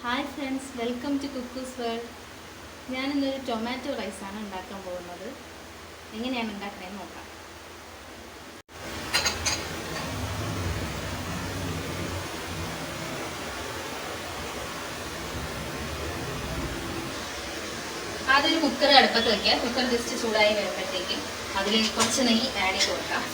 Hi friends, welcome to Kukku's world. ഞാനിന്നൊരു tomato റൈസാണ് ഉണ്ടാക്കാൻ പോകുന്നത്. എങ്ങനെയാണ് ഉണ്ടാക്കണതെന്ന് നോക്കാം. ആദ്യം ഒരു കുക്കർ അടുപ്പത്ത് വയ്ക്കുക. കുക്കർ ജസ്റ്റ് ചൂടായി വരുമ്പോഴത്തേക്കും അതിൽ കുറച്ച് നെയ്യ് ആഡ് ചെയ്ത് കൊടുക്കാം.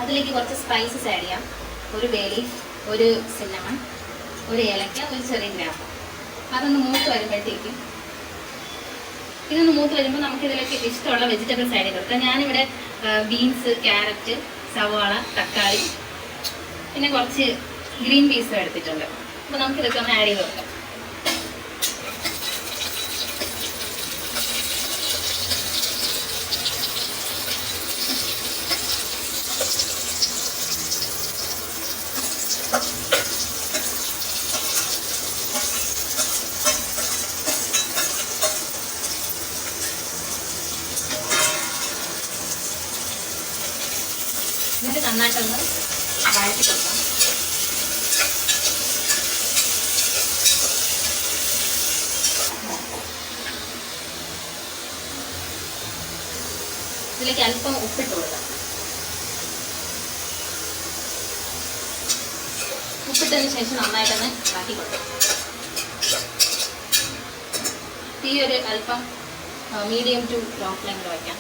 അതിലേക്ക് കുറച്ച് സ്പൈസസ് ആഡ് ചെയ്യാം. ഒരു ബേ ലീഫ്, ഒരു സിന്നമൺ, ഒരു ഏലക്ക, ഒരു ചെറിയ ഗ്രാമ്പ്. അതൊന്ന് മൂത്ത് വരുമ്പോഴത്തേക്കും നമുക്കിതിലേക്ക് ഇഷ്ടമുള്ള വെജിറ്റബിൾസ് ആഡ് ചെയ്ത് കൊടുക്കാം. ഞാനിവിടെ ബീൻസ്, ക്യാരറ്റ്, സവാള, തക്കാളി, പിന്നെ കുറച്ച് ഗ്രീൻ പീസും എടുത്തിട്ടുണ്ട്. അപ്പോൾ നമുക്കിതൊക്കെ ഒന്ന് ആഡ് ചെയ്ത് കൊടുക്കാം. എന്നിട്ട് നന്നായിട്ടൊന്ന് വഴറ്റി കൊടുക്കാം. ഇതിലേക്ക് അല്പം ഉപ്പിട്ട് കൊടുക്കാം. ഉപ്പിട്ടതിന് ശേഷം നന്നായിട്ടൊന്ന് ഇളക്കി കൊടുക്കാം. തീ ഒരു അല്പം മീഡിയം ടു ലോ ഫ്ലെയിമിൽ വയ്ക്കാം.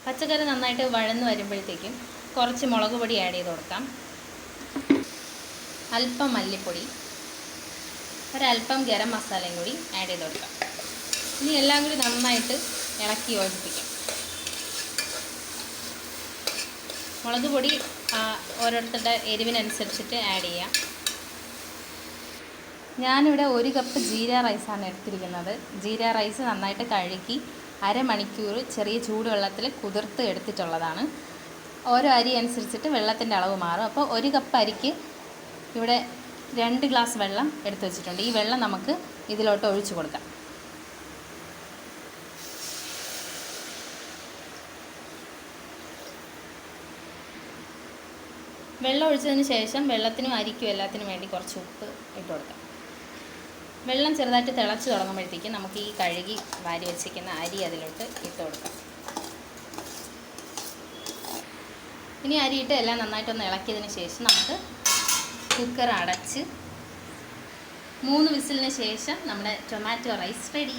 പച്ചക്കറി നന്നായിട്ട് വഴന്ന് വരുമ്പോഴത്തേക്കും കുറച്ച് മുളക് പൊടി ആഡ് ചെയ്ത് കൊടുക്കാം. അല്പം മല്ലിപ്പൊടി, ഒരല്പം ഗരം മസാലയും കൂടി ആഡ് ചെയ്ത് കൊടുക്കാം. ഇനി എല്ലാം കൂടി നന്നായിട്ട് ഇളക്കി യോജിപ്പിക്കാം. മുളക് പൊടി ഓരോരുത്തരുടെ എരിവിനനുസരിച്ചിട്ട് ആഡ് ചെയ്യാം. ഞാനിവിടെ 1 കപ്പ് ജീര റൈസാണ് എടുത്തിരിക്കുന്നത്. ജീര റൈസ് നന്നായിട്ട് കഴുകി അരമണിക്കൂർ ചെറിയ ചൂടുവെള്ളത്തിൽ കുതിർത്ത് എടുത്തിട്ടുള്ളതാണ്. ഓരോ അരി അനുസരിച്ചിട്ട് വെള്ളത്തിൻ്റെ അളവ് മാറും. അപ്പോൾ 1 കപ്പ് അരിക്ക് ഇവിടെ 2 ഗ്ലാസ് വെള്ളം എടുത്ത് വെച്ചിട്ടുണ്ട്. ഈ വെള്ളം നമുക്ക് ഇതിലോട്ട് ഒഴിച്ചു കൊടുക്കാം. വെള്ളം ഒഴിച്ചതിന് ശേഷം വെള്ളത്തിനും അരിക്കും എല്ലാത്തിനും വേണ്ടി കുറച്ച് ഉപ്പ് ഇട്ട് കൊടുക്കാം. വെള്ളം ചെറുതായിട്ട് തിളച്ച് തുടങ്ങുമ്പോഴത്തേക്കും നമുക്ക് ഈ കഴുകി വാരി വെച്ചിരിക്കുന്ന അരി അതിലോട്ട് ഇട്ട് കൊടുക്കാം. ഇനി അരിയിട്ട് എല്ലാം നന്നായിട്ടൊന്ന് ഇളക്കിയതിന് ശേഷം നമുക്ക് കുക്കർ അടച്ച് 3 വിസിലിന് ശേഷം നമ്മുടെ ടൊമാറ്റോ റൈസ് റെഡി.